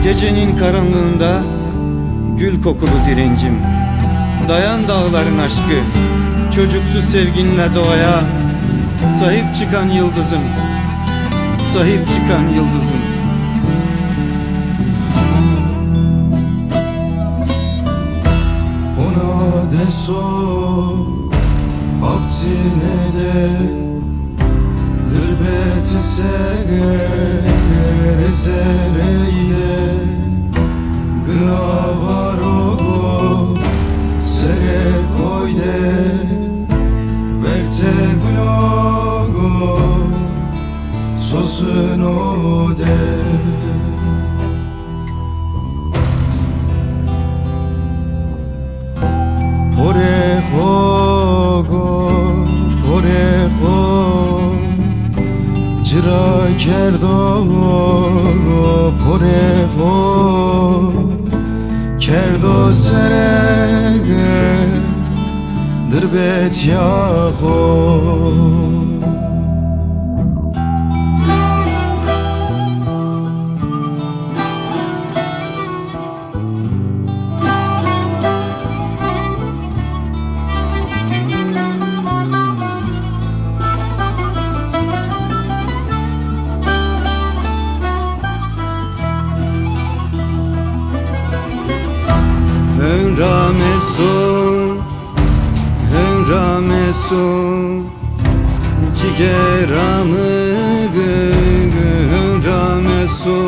Gecenin karanlığında gül kokulu direncim, dayan dağların aşkı, çocuksuz sevginle doğaya sahip çıkan yıldızım, sahip çıkan yıldızım. Ona adesso vaktine de dırbeti segere zereyde Gravaro sere koyde verte glogo sosuno de Poreho Cira kerdo Poreho Kerdo serege Dırbet yaho Hönrameso cigeramı hönrameso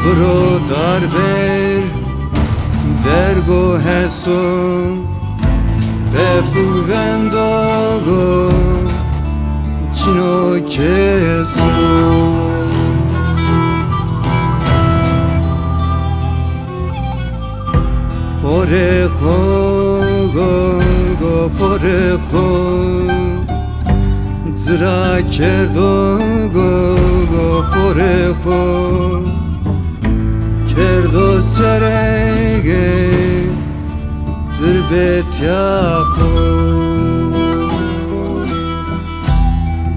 bro darber vergo heso bepu vendogo chino keso Poreho poreho zra kerdo poreho kerdo serege dırbet yaho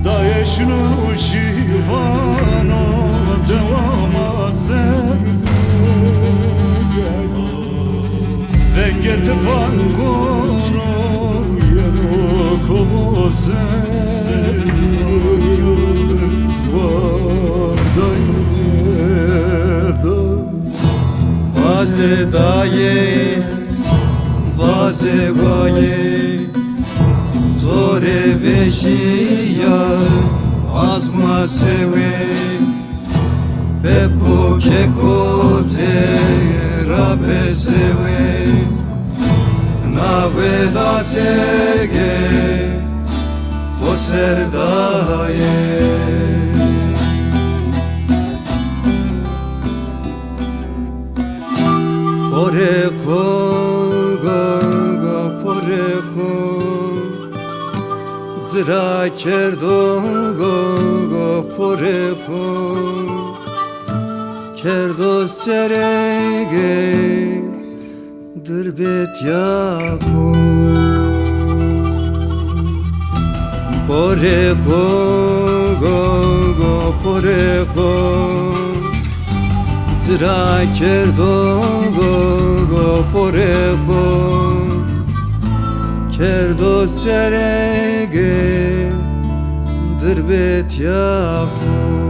Dajeșnu živano devama zerde Venget van gono jeno kovo zerde Zvardajneda Vaze daye vaze vaye Tore veşiya azma seve Beppo kekote rabe seve Navelatege o serdaye Poreho poreho zra kerdo poreho kerdo serege dırbet yaho Poreho poreho zra kerdo poreho kerdo serege dırbet yaho